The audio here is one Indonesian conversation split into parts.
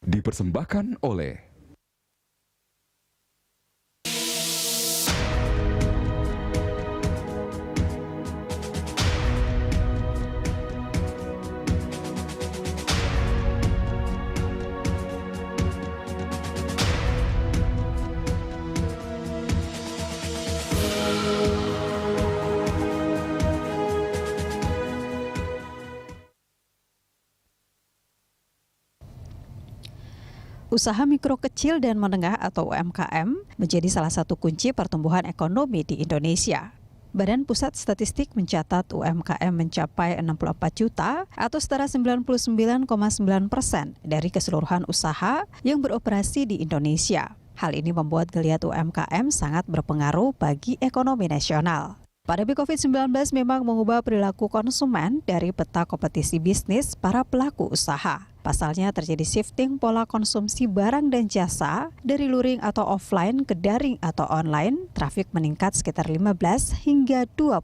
Dipersembahkan oleh Usaha mikro kecil dan menengah atau UMKM menjadi salah satu kunci pertumbuhan ekonomi di Indonesia. Badan Pusat Statistik mencatat UMKM mencapai 64 juta atau setara 99,9% dari keseluruhan usaha yang beroperasi di Indonesia. Hal ini membuat geliat UMKM sangat berpengaruh bagi ekonomi nasional. Pandemi COVID-19 memang mengubah perilaku konsumen dari peta kompetisi bisnis para pelaku usaha. Pasalnya terjadi shifting pola konsumsi barang dan jasa dari luring atau offline ke daring atau online, trafik meningkat sekitar 15 hingga 20%.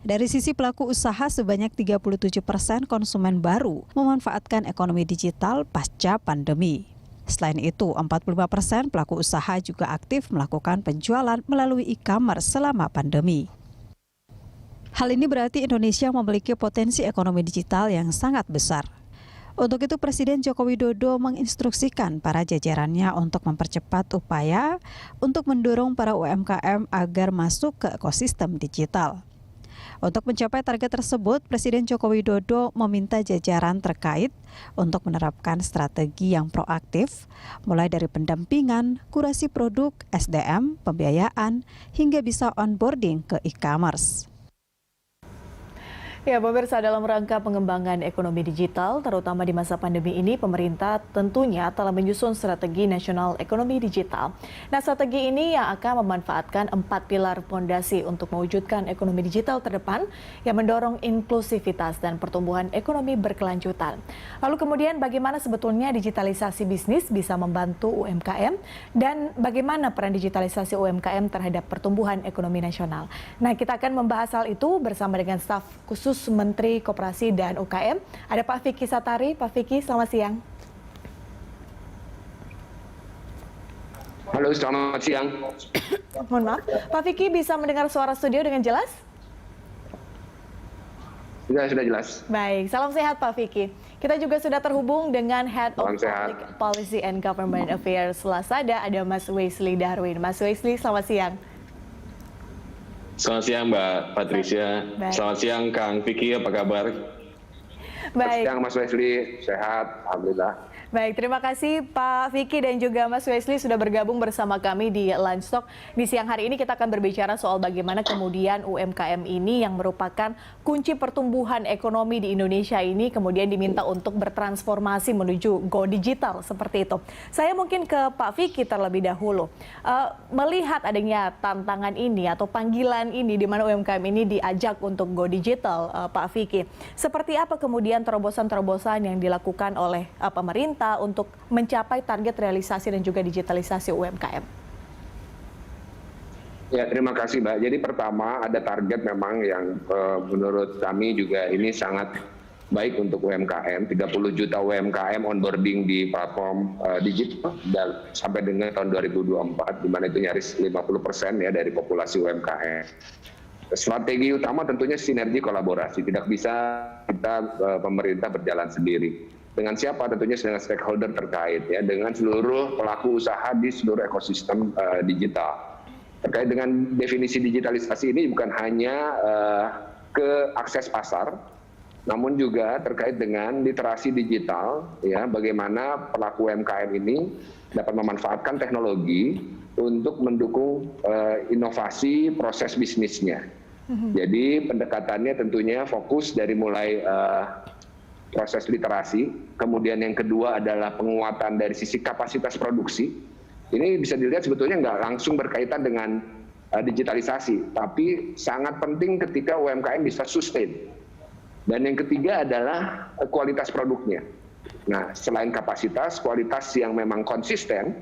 Dari sisi pelaku usaha, sebanyak 37% konsumen baru memanfaatkan ekonomi digital pasca pandemi. Selain itu, 45% pelaku usaha juga aktif melakukan penjualan melalui e-commerce selama pandemi. Hal ini berarti Indonesia memiliki potensi ekonomi digital yang sangat besar. Untuk itu, Presiden Joko Widodo menginstruksikan para jajarannya untuk mempercepat upaya untuk mendorong para UMKM agar masuk ke ekosistem digital. Untuk mencapai target tersebut, Presiden Joko Widodo meminta jajaran terkait untuk menerapkan strategi yang proaktif, mulai dari pendampingan, kurasi produk, SDM, pembiayaan, hingga bisa onboarding ke e-commerce. Ya, pemirsa, dalam rangka pengembangan ekonomi digital, terutama di masa pandemi ini, pemerintah tentunya telah menyusun strategi nasional ekonomi digital. Nah, strategi ini yang akan memanfaatkan 4 pilar fondasi untuk mewujudkan ekonomi digital terdepan yang mendorong inklusivitas dan pertumbuhan ekonomi berkelanjutan. Lalu kemudian bagaimana sebetulnya digitalisasi bisnis bisa membantu UMKM dan bagaimana peran digitalisasi UMKM terhadap pertumbuhan ekonomi nasional. Nah, kita akan membahas hal itu bersama dengan staf khusus Menteri Koperasi dan UKM. Ada Pak Vicky Satari. Pak Vicky, selamat siang. Halo, selamat siang. Mohon maaf, Pak Vicky bisa mendengar suara studio dengan jelas? Sudah jelas. Baik, salam sehat Pak Vicky. Kita juga sudah terhubung dengan Head of Public Policy and Government Affairs Lasada, ada Mas Wesley Darwin. Mas Wesley, selamat siang. Selamat siang Mbak Patricia. Baik. Selamat siang Kang Vicky, apa kabar? Baik. Selamat siang Mas Wesley, sehat, alhamdulillah. Baik, terima kasih Pak Vicky dan juga Mas Wesley sudah bergabung bersama kami di Lunch Talk. Di siang hari ini kita akan berbicara soal bagaimana kemudian UMKM ini yang merupakan kunci pertumbuhan ekonomi di Indonesia ini kemudian diminta untuk bertransformasi menuju go digital seperti itu. Saya mungkin ke Pak Vicky terlebih dahulu. Melihat adanya tantangan ini atau panggilan ini di mana UMKM ini diajak untuk go digital, Pak Vicky. Seperti apa kemudian terobosan-terobosan yang dilakukan oleh pemerintah untuk mencapai target realisasi dan juga digitalisasi UMKM? Ya, terima kasih Mbak. Jadi pertama ada target memang yang menurut kami juga ini sangat baik untuk UMKM. 30 juta UMKM onboarding di platform digital dan sampai dengan tahun 2024, di mana itu nyaris 50% ya dari populasi UMKM. Strategi utama tentunya sinergi kolaborasi. Tidak bisa kita pemerintah berjalan sendiri. Dengan siapa? Tentunya dengan stakeholder terkait, ya, dengan seluruh pelaku usaha di seluruh ekosistem digital. Terkait dengan definisi digitalisasi ini bukan hanya ke akses pasar, namun juga terkait dengan literasi digital, ya, bagaimana pelaku UMKM ini dapat memanfaatkan teknologi untuk mendukung inovasi proses bisnisnya. Jadi pendekatannya tentunya fokus dari mulai proses literasi, kemudian yang kedua adalah penguatan dari sisi kapasitas produksi. Ini bisa dilihat sebetulnya nggak langsung berkaitan dengan digitalisasi, tapi sangat penting ketika UMKM bisa sustain. Dan yang ketiga adalah kualitas produknya. Nah, selain kapasitas, kualitas yang memang konsisten,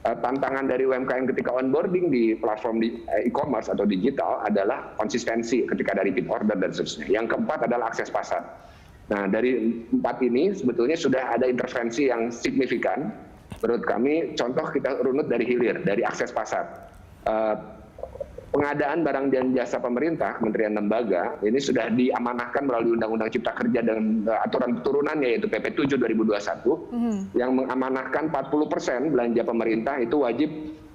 tantangan dari UMKM ketika onboarding di platform e-commerce atau digital adalah konsistensi ketika dari pin order dan seterusnya. Yang keempat adalah akses pasar. Nah, dari 4 ini sebetulnya sudah ada intervensi yang signifikan. Menurut kami, contoh kita runut dari hilir, dari akses pasar. Pengadaan barang dan jasa pemerintah, kementerian lembaga, ini sudah diamanahkan melalui Undang-Undang Cipta Kerja dan aturan turunannya, yaitu PP 7 2021, yang mengamanahkan 40% belanja pemerintah itu wajib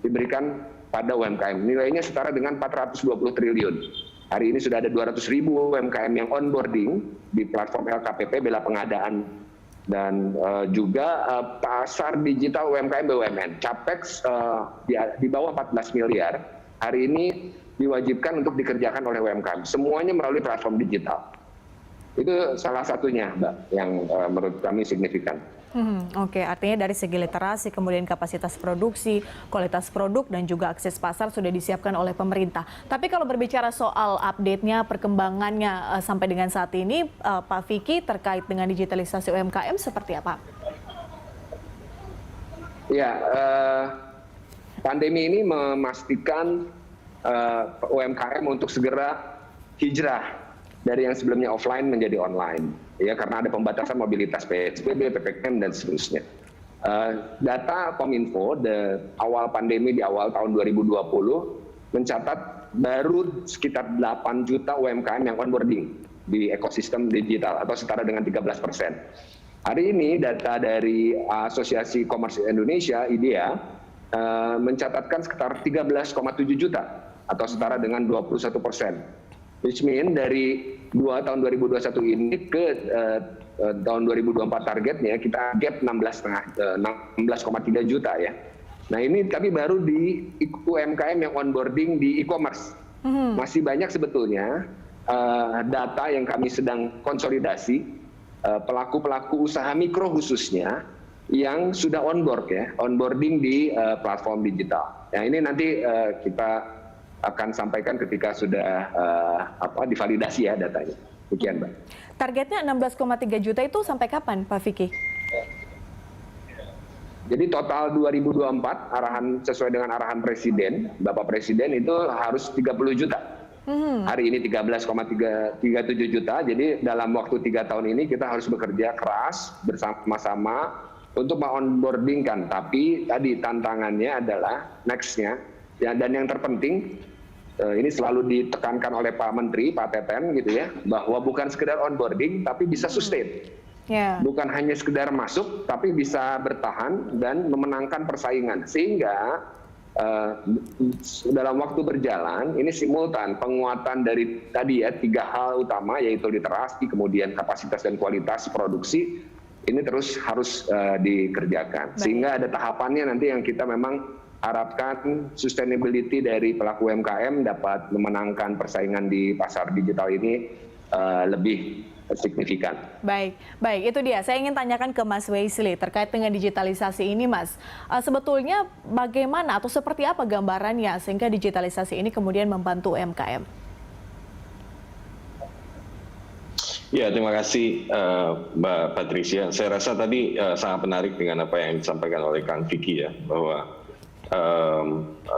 diberikan pada UMKM. Nilainya setara dengan 420 triliun. Hari ini sudah ada 200.000 UMKM yang onboarding di platform LKPP Bela Pengadaan, dan juga pasar digital UMKM BUMN. Capex di bawah 14 miliar hari ini diwajibkan untuk dikerjakan oleh UMKM. Semuanya melalui platform digital. Itu salah satunya, Mbak, yang menurut kami signifikan. Oke, artinya dari segi literasi, kemudian kapasitas produksi, kualitas produk, dan juga akses pasar sudah disiapkan oleh pemerintah. Tapi kalau berbicara soal update-nya, perkembangannya sampai dengan saat ini, Pak Vicky, terkait dengan digitalisasi UMKM seperti apa? Ya, pandemi ini memastikan UMKM untuk segera hijrah dari yang sebelumnya offline menjadi online. Ya, karena ada pembatasan mobilitas PSBB, PPKM, dan seterusnya. Data Kominfo awal pandemi di awal tahun 2020 mencatat baru sekitar 8 juta UMKM yang onboarding di ekosistem digital atau setara dengan 13%. Hari ini data dari Asosiasi Komersil Indonesia, IDEA, mencatatkan sekitar 13,7 juta atau setara dengan 21%. Which mean dari tahun 2021 ini ke tahun 2024 targetnya kita gap 16,3 juta ya. Nah ini tapi baru di UMKM yang onboarding di e-commerce. Masih banyak sebetulnya data yang kami sedang konsolidasi, pelaku-pelaku usaha mikro khususnya yang sudah onboarding di platform digital. Nah ini nanti kita akan sampaikan ketika sudah divalidasi ya datanya. Demikian, Mbak. Targetnya 16,3 juta itu sampai kapan, Pak Vicky? Jadi total 2024 sesuai dengan arahan Presiden, Bapak Presiden itu harus 30 juta. Hari ini 13,37 juta. Jadi dalam waktu 3 tahun ini kita harus bekerja keras bersama-sama untuk onboardingkan. Tapi tadi tantangannya adalah next-nya. Ya, dan yang terpenting ini selalu ditekankan oleh Pak Menteri, Pak Teten gitu ya, bahwa bukan sekedar onboarding tapi bisa sustain. Yeah. Bukan hanya sekedar masuk tapi bisa bertahan dan memenangkan persaingan. Sehingga dalam waktu berjalan ini simultan penguatan dari tadi ya 3 hal utama, yaitu literasi, kemudian kapasitas dan kualitas produksi, ini terus harus dikerjakan. Sehingga ada tahapannya nanti yang kita memang harapkan sustainability dari pelaku UMKM dapat memenangkan persaingan di pasar digital ini lebih signifikan. Baik, itu dia. Saya ingin tanyakan ke Mas Wesley terkait dengan digitalisasi ini, Mas. Sebetulnya bagaimana atau seperti apa gambarannya sehingga digitalisasi ini kemudian membantu UMKM? Ya, terima kasih Mbak Patricia. Saya rasa tadi sangat menarik dengan apa yang disampaikan oleh Kang Vicky ya, bahwa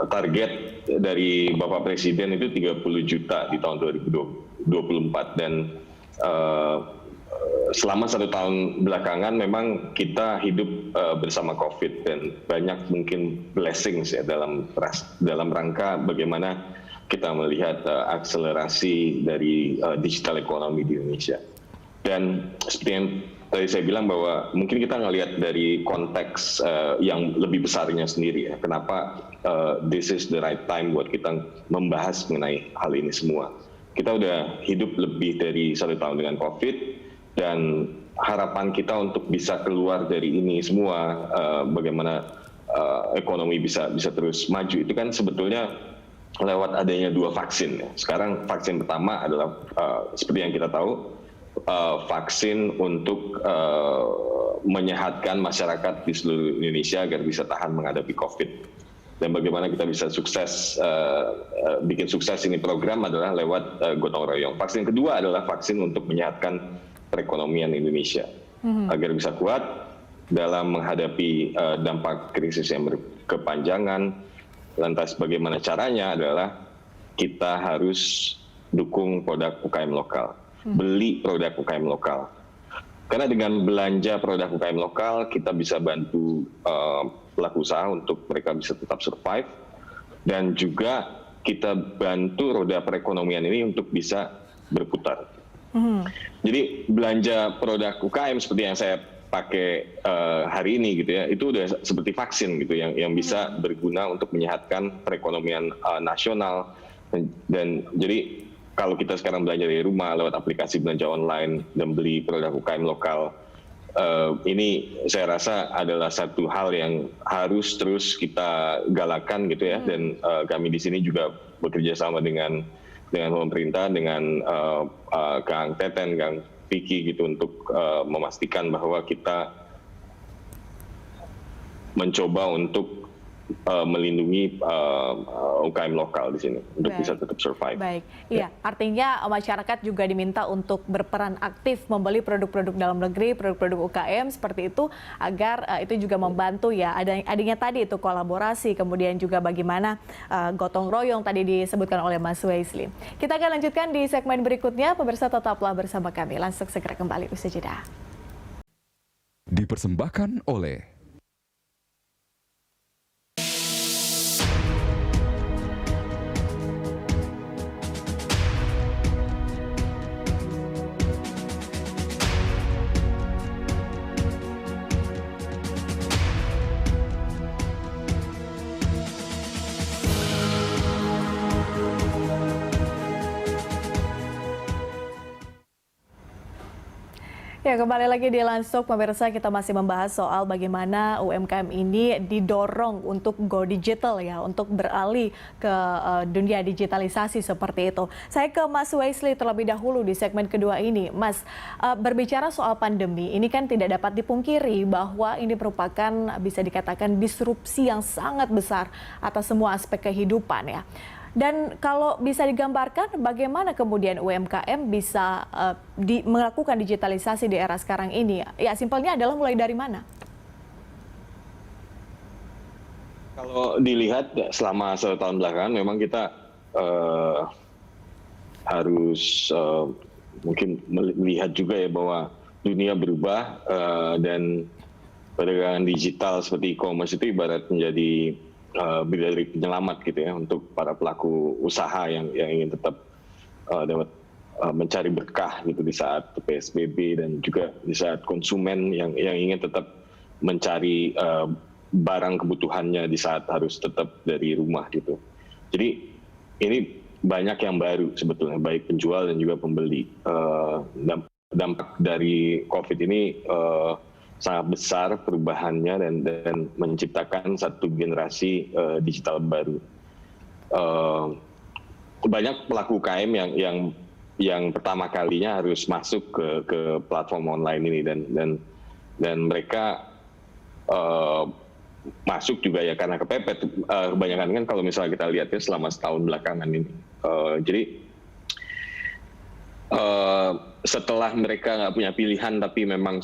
target dari Bapak Presiden itu 30 juta di tahun 2024 dan selama 1 tahun belakangan memang kita hidup bersama COVID dan banyak mungkin blessings ya dalam rangka bagaimana kita melihat akselerasi dari digital ekonomi di Indonesia. Dan seperti yang tadi saya bilang bahwa mungkin kita ngelihat dari konteks yang lebih besarnya sendiri ya. Kenapa this is the right time buat kita membahas mengenai hal ini semua. Kita udah hidup lebih dari 1 tahun dengan COVID dan harapan kita untuk bisa keluar dari ini semua, bagaimana ekonomi bisa terus maju itu kan sebetulnya lewat adanya 2 vaksin. Ya. Sekarang vaksin pertama adalah seperti yang kita tahu, vaksin untuk menyehatkan masyarakat di seluruh Indonesia agar bisa tahan menghadapi COVID. Dan bagaimana kita bisa sukses, bikin sukses ini program adalah lewat gotong royong. Vaksin kedua adalah vaksin untuk menyehatkan perekonomian Indonesia agar bisa kuat dalam menghadapi dampak krisis yang berkepanjangan. Lantas bagaimana caranya adalah kita harus dukung produk UKM lokal. Beli produk UKM lokal. Karena dengan belanja produk UKM lokal, kita bisa bantu pelaku usaha untuk mereka bisa tetap survive, dan juga kita bantu roda perekonomian ini untuk bisa berputar. Jadi belanja produk UKM seperti yang saya pakai hari ini gitu ya, itu udah seperti vaksin gitu yang bisa berguna untuk menyehatkan perekonomian nasional. Dan jadi kalau kita sekarang belanja dari rumah lewat aplikasi belanja online dan beli produk UKM lokal, ini saya rasa adalah satu hal yang harus terus kita galakan gitu ya. Dan kami di sini juga bekerja sama dengan pemerintah, dengan Kang Teten, Kang Vicky gitu, untuk memastikan bahwa kita mencoba untuk melindungi UKM lokal di sini untuk bisa tetap survive. Baik, iya. Artinya masyarakat juga diminta untuk berperan aktif membeli produk-produk dalam negeri, produk-produk UKM seperti itu, agar itu juga membantu ya. Adanya tadi itu kolaborasi, kemudian juga bagaimana gotong royong tadi disebutkan oleh Mas Wesley. Kita akan lanjutkan di segmen berikutnya. Pemirsa tetaplah bersama kami. Langsung segera kembali usai jeda. Dipersembahkan oleh Ya, kembali lagi di Lansuk, pemirsa, kita masih membahas soal bagaimana UMKM ini didorong untuk go digital ya, untuk beralih ke dunia digitalisasi seperti itu. Saya ke Mas Wesley terlebih dahulu di segmen kedua ini. Mas, berbicara soal pandemi, ini kan tidak dapat dipungkiri bahwa ini merupakan bisa dikatakan disrupsi yang sangat besar atas semua aspek kehidupan ya. Dan kalau bisa digambarkan bagaimana kemudian UMKM bisa melakukan digitalisasi di era sekarang ini? Ya, simpelnya adalah mulai dari mana? Kalau dilihat selama 1 tahun belakangan memang kita harus mungkin melihat juga ya bahwa dunia berubah, dan perdagangan digital seperti e-commerce itu ibarat menjadi bidadari penyelamat gitu ya untuk para pelaku usaha yang ingin tetap dapat mencari berkah gitu di saat PSBB, dan juga di saat konsumen yang ingin tetap mencari barang kebutuhannya di saat harus tetap dari rumah gitu. Jadi ini banyak yang baru sebetulnya, baik penjual dan juga pembeli. Dampak dari COVID ini sangat besar perubahannya, dan menciptakan satu generasi digital baru. Banyak pelaku UKM yang pertama kalinya harus masuk ke platform online ini, dan mereka masuk juga ya karena kepepet. Kebanyakan kan kalau misalnya kita lihatnya selama setahun belakangan ini. Jadi setelah mereka nggak punya pilihan tapi memang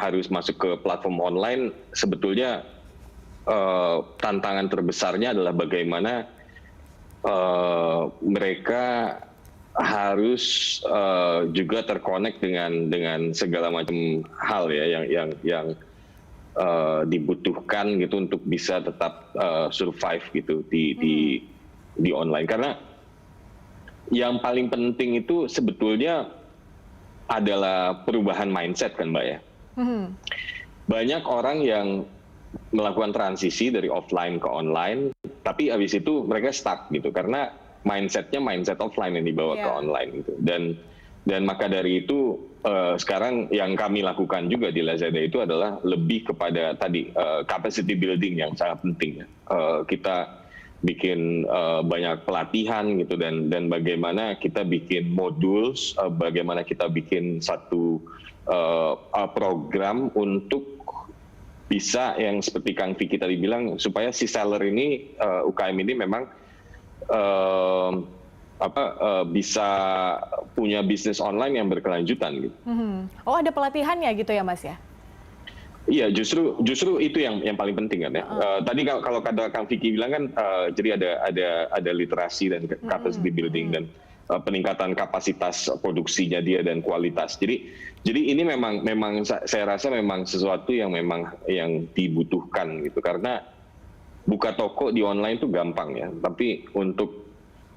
harus masuk ke platform online, sebetulnya tantangan terbesarnya adalah bagaimana mereka harus juga terkonek dengan segala macam hal ya yang dibutuhkan gitu untuk bisa tetap survive gitu di online. Karena yang paling penting itu sebetulnya adalah perubahan mindset kan Mbak ya. Banyak orang yang melakukan transisi dari offline ke online, tapi habis itu mereka stuck gitu karena mindsetnya mindset offline yang dibawa ke online gitu. Dan maka dari itu sekarang yang kami lakukan juga di Lazada itu adalah lebih kepada tadi capacity building yang sangat penting. Kita bikin banyak pelatihan gitu, dan bagaimana kita bikin modul, bagaimana kita bikin satu program untuk bisa yang seperti Kang Vicky tadi bilang, supaya si seller ini UKM ini memang bisa punya bisnis online yang berkelanjutan gitu. Oh, ada pelatihannya gitu ya Mas ya? Iya, justru itu yang paling penting kan ya. Tadi kalau kata Kang Vicky bilang kan, jadi ada literasi dan capacity building, dan peningkatan kapasitas produksinya dia dan kualitas. Jadi ini memang saya rasa memang sesuatu yang memang yang dibutuhkan gitu, karena buka toko di online itu gampang ya, tapi untuk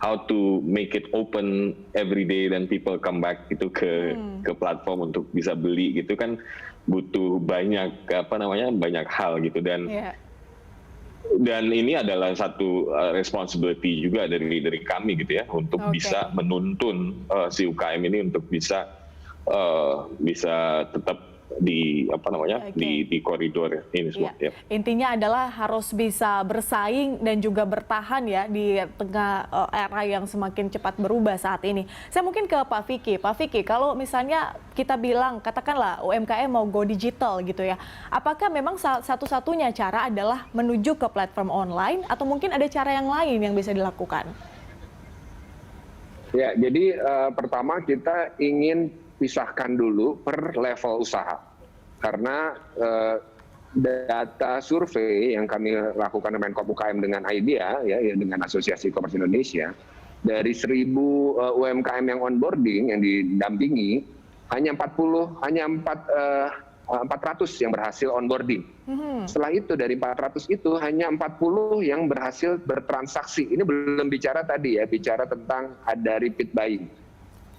how to make it open every day dan people come back gitu ke platform untuk bisa beli gitu kan butuh banyak banyak hal gitu, dan ini adalah satu responsibility juga dari kami gitu ya, untuk bisa menuntun si UKM ini untuk bisa tetap di di koridor ini semua. Ya. Intinya adalah harus bisa bersaing dan juga bertahan ya di tengah era yang semakin cepat berubah saat ini. Saya mungkin ke Pak Vicky. Pak Vicky, kalau misalnya kita bilang katakanlah UMKM mau go digital gitu ya, apakah memang satu-satunya cara adalah menuju ke platform online atau mungkin ada cara yang lain yang bisa dilakukan? Ya, jadi pertama kita ingin pisahkan dulu per level usaha, karena data survei yang kami lakukan Menko UKM dengan IDEA ya dengan Asosiasi E-commerce Indonesia, dari 1.000 UMKM yang onboarding yang didampingi hanya 400 yang berhasil onboarding. Setelah itu dari 400 itu hanya 40 yang berhasil bertransaksi. Ini belum bicara tadi ya, bicara tentang ada repeat buying.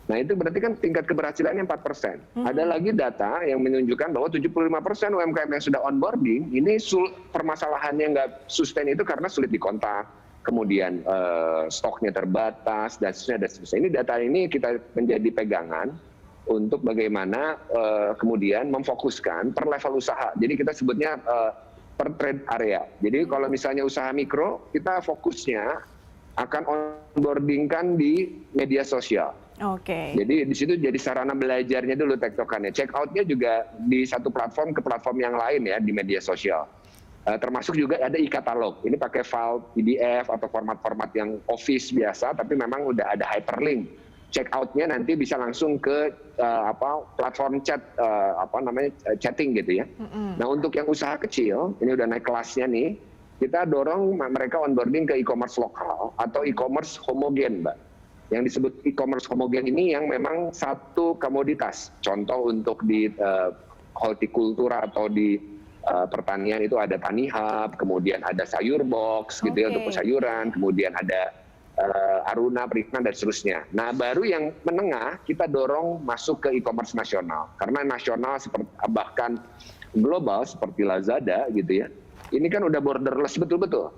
Nah itu berarti kan tingkat keberhasilannya 4%. Ada lagi data yang menunjukkan bahwa 75% UMKM yang sudah onboarding, ini permasalahannya nggak sustain itu karena sulit dikontak, kemudian stoknya terbatas, dan seterusnya. Ini data ini kita menjadi pegangan untuk bagaimana kemudian memfokuskan per level usaha. Jadi kita sebutnya per trade area. Jadi kalau misalnya usaha mikro, kita fokusnya akan onboardingkan di media sosial. Jadi di situ jadi sarana belajarnya dulu tektokannya. Check out-nya juga di satu platform ke platform yang lain ya di media sosial. Termasuk juga ada e-katalog. Ini pakai file PDF atau format-format yang Office biasa, tapi memang udah ada hyperlink. Check out-nya nanti bisa langsung ke platform chat chatting gitu ya. Nah untuk yang usaha kecil, ini udah naik kelasnya nih. Kita dorong mereka onboarding ke e-commerce lokal atau e-commerce homogen, Mbak. Yang disebut e-commerce homogen ini yang memang satu komoditas. Contoh untuk di hortikultura atau di pertanian itu ada Tani Hub, kemudian ada sayur box gitu ya untuk sayuran, kemudian ada Aruna, Perikanan dan seterusnya. Nah baru yang menengah kita dorong masuk ke e-commerce nasional. Karena nasional seperti bahkan global seperti Lazada gitu ya. Ini kan udah borderless betul-betul.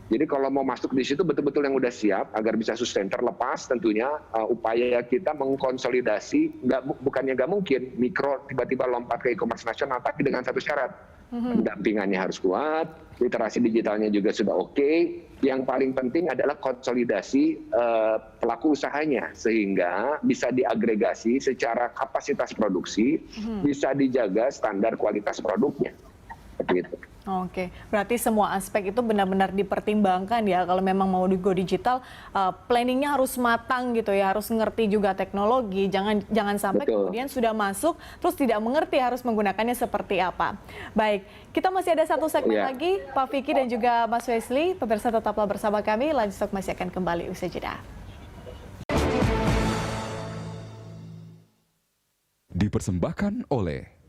Jadi kalau mau masuk di situ betul-betul yang udah siap agar bisa sustain, terlepas tentunya upaya kita mengkonsolidasi, bukannya nggak mungkin mikro tiba-tiba lompat ke e-commerce nasional, tapi dengan satu syarat, pendampingannya harus kuat, literasi digitalnya juga sudah oke. Yang paling penting adalah konsolidasi pelaku usahanya sehingga bisa diagregasi secara kapasitas produksi, bisa dijaga standar kualitas produknya. Seperti itu. Oke, berarti semua aspek itu benar-benar dipertimbangkan ya kalau memang mau go digital, planningnya harus matang gitu ya, harus ngerti juga teknologi, jangan sampai kemudian sudah masuk terus tidak mengerti harus menggunakannya seperti apa. Baik, kita masih ada satu segmen lagi, Pak Vicky dan juga Mas Wesley, pemirsa tetaplah bersama kami, Lanjut masih akan kembali usai jeda. Dipersembahkan oleh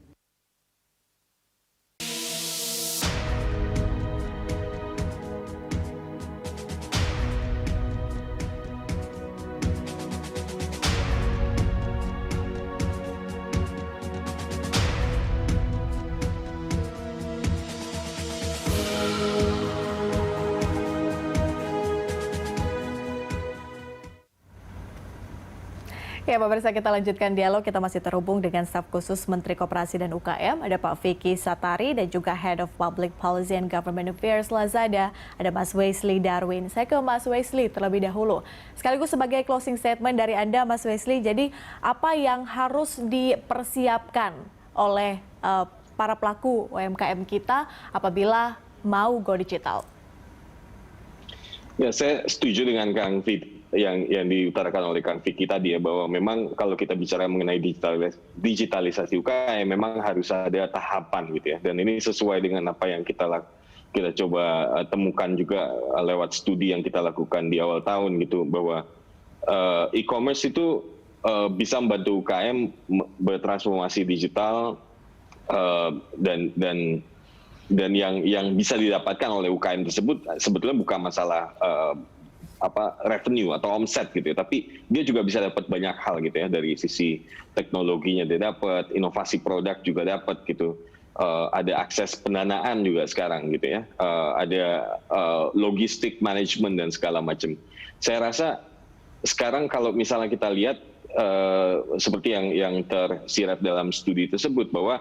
Ya, pemirsa, kita lanjutkan dialog. Kita masih terhubung dengan staf khusus Menteri Koperasi dan UKM. Ada Pak Vicky Satari dan juga Head of Public Policy and Government Affairs Lazada. Ada Mas Wesley Darwin. Saya ke Mas Wesley terlebih dahulu. Sekaligus sebagai closing statement dari Anda, Mas Wesley. Jadi, apa yang harus dipersiapkan oleh para pelaku UMKM kita apabila mau go digital? Ya, saya setuju dengan Kang Fit yang diutarakan oleh Kang Vicky tadi ya, bahwa memang kalau kita bicara mengenai digitalisasi UKM memang harus ada tahapan gitu ya, dan ini sesuai dengan apa yang kita coba temukan juga lewat studi yang kita lakukan di awal tahun gitu, bahwa e-commerce itu bisa membantu UKM bertransformasi digital, dan yang bisa didapatkan oleh UKM tersebut sebetulnya bukan masalah revenue atau omset gitu ya, tapi dia juga bisa dapat banyak hal gitu ya, dari sisi teknologinya dia dapat, inovasi produk juga dapat gitu, ada akses pendanaan juga sekarang gitu ya, ada logistik management dan segala macam. Saya rasa sekarang kalau misalnya kita lihat seperti yang tersirat dalam studi tersebut bahwa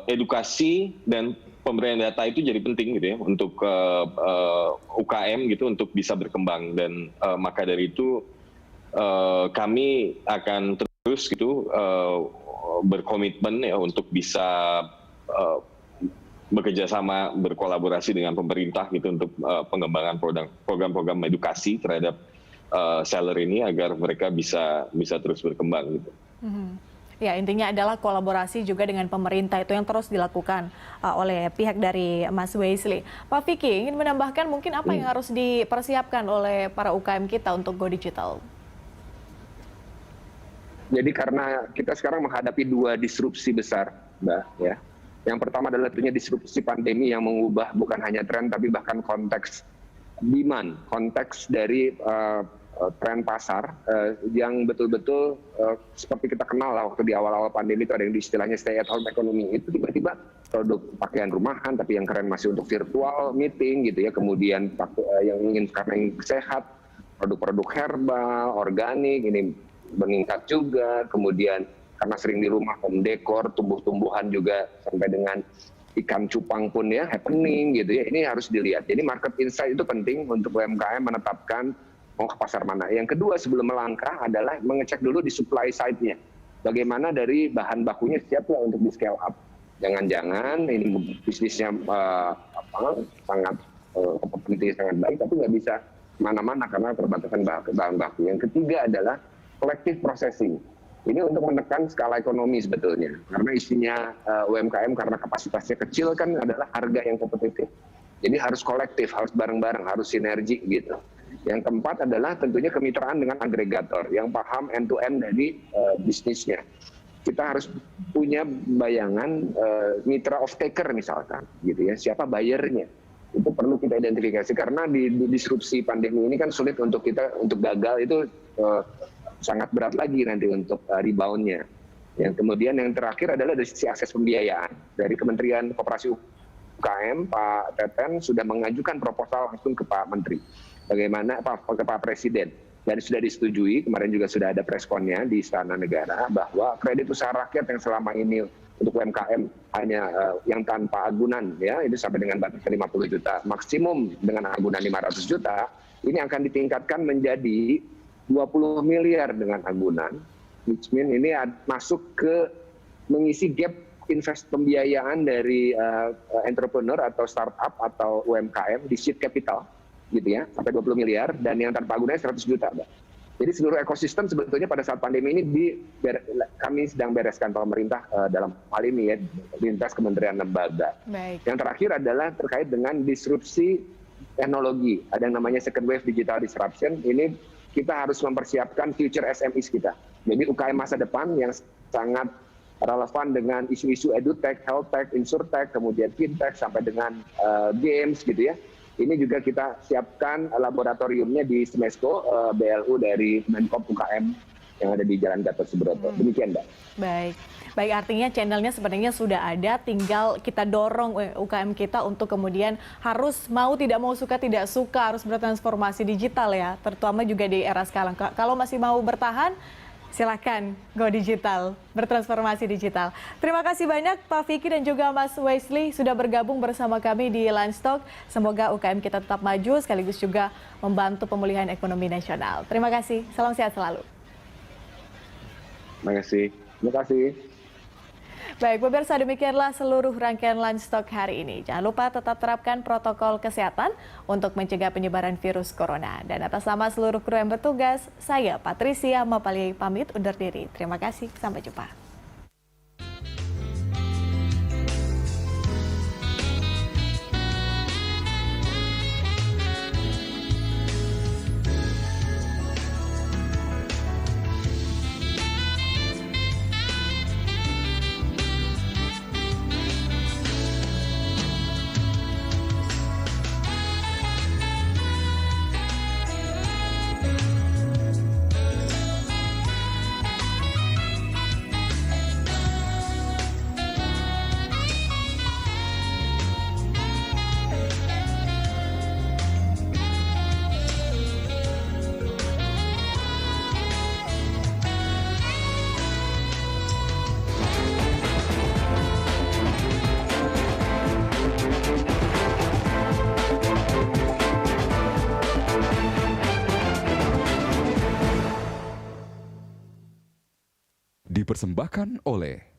edukasi dan pemberian data itu jadi penting gitu ya untuk UKM gitu untuk bisa berkembang, dan maka dari itu kami akan terus gitu berkomitmen ya untuk bisa bekerja sama, berkolaborasi dengan pemerintah gitu untuk pengembangan program-program edukasi terhadap seller ini agar mereka bisa terus berkembang gitu. Ya, intinya adalah kolaborasi juga dengan pemerintah, itu yang terus dilakukan oleh pihak dari Mas Wesley. Pak Vicky, ingin menambahkan mungkin apa yang harus dipersiapkan oleh para UKM kita untuk go digital? Jadi karena kita sekarang menghadapi 2 disrupsi besar, Mbak, ya. Yang pertama adalah tentunya disrupsi pandemi yang mengubah bukan hanya tren tapi bahkan konteks demand, konteks dari tren pasar yang betul-betul seperti kita kenal lah waktu di awal-awal pandemi itu ada yang istilahnya stay at home economy, itu tiba-tiba produk pakaian rumahan tapi yang keren masih untuk virtual meeting gitu ya, kemudian yang ingin karena ingin sehat, produk-produk herbal, organik ini meningkat juga, kemudian karena sering di rumah home decor, tumbuh-tumbuhan juga sampai dengan ikan cupang pun ya happening gitu ya, ini harus dilihat. Jadi market insight itu penting untuk UMKM menetapkan mau ke pasar mana. Yang kedua sebelum melangkah adalah mengecek dulu di supply side-nya. Bagaimana dari bahan bakunya siap lah untuk di scale up. Jangan-jangan ini bisnisnya sangat opportunity sangat baik tapi nggak bisa mana-mana karena terbatasan bahan baku. Yang ketiga adalah collective processing. Ini untuk menekan skala ekonomi sebetulnya. Karena isinya UMKM karena kapasitasnya kecil kan adalah harga yang kompetitif. Jadi harus kolektif, harus bareng-bareng, harus sinergi gitu. Yang keempat adalah tentunya kemitraan dengan agregator yang paham end-to-end dari bisnisnya. Kita harus punya bayangan mitra off-taker misalkan, gitu ya. Siapa buyernya? Itu perlu kita identifikasi karena di disrupsi pandemi ini kan sulit untuk kita untuk gagal itu sangat berat lagi nanti untuk rebound-nya. Yang kemudian yang terakhir adalah dari sisi akses pembiayaan. Dari Kementerian Koperasi UKM, Pak Teten sudah mengajukan proposal langsung ke Pak Menteri. Bagaimana ke Pak Presiden. Dan sudah disetujui, kemarin juga sudah ada preskonnya di Istana Negara, bahwa kredit usaha rakyat yang selama ini untuk UMKM hanya yang tanpa agunan, ya itu sampai dengan batas 50 juta, maksimum dengan agunan 500 juta, ini akan ditingkatkan menjadi 20 miliar dengan agunan, which mean ini masuk ke mengisi gap invest pembiayaan dari entrepreneur atau startup atau UMKM di seed capital, gitu ya, sampai 20 miliar, dan yang tanpa agunannya 100 juta, Mbak. Jadi seluruh ekosistem sebetulnya pada saat pandemi ini kami sedang bereskan pemerintah dalam hal ini ya, lintas kementerian lembaga. Baik. Yang terakhir adalah terkait dengan disrupsi teknologi. Ada yang namanya second wave digital disruption. Ini kita harus mempersiapkan future SMEs kita. Jadi UKM masa depan yang sangat relevan dengan isu-isu edutech, healthtech, insurtech, kemudian fintech sampai dengan games gitu ya. Ini juga kita siapkan laboratoriumnya di Smesco, BLU dari Menkom UKM yang ada di Jalan Gatot Subroto. Demikian, Mbak. Baik, artinya channelnya sebenarnya sudah ada, tinggal kita dorong UKM kita untuk kemudian harus mau tidak mau, suka tidak suka harus bertransformasi digital ya, terutama juga di era sekarang. Kalau masih mau bertahan, silakan go digital, bertransformasi digital. Terima kasih banyak Pak Vicky dan juga Mas Wesley sudah bergabung bersama kami di Lunch Talk. Semoga UKM kita tetap maju sekaligus juga membantu pemulihan ekonomi nasional. Terima kasih, salam sehat selalu. Terima kasih. Baik, pemirsa, demikianlah seluruh rangkaian Lunch Talk hari ini. Jangan lupa tetap terapkan protokol kesehatan untuk mencegah penyebaran virus corona. Dan atas nama seluruh kru yang bertugas, saya Patricia Mapali pamit undur diri. Terima kasih, sampai jumpa. Dipersembahkan oleh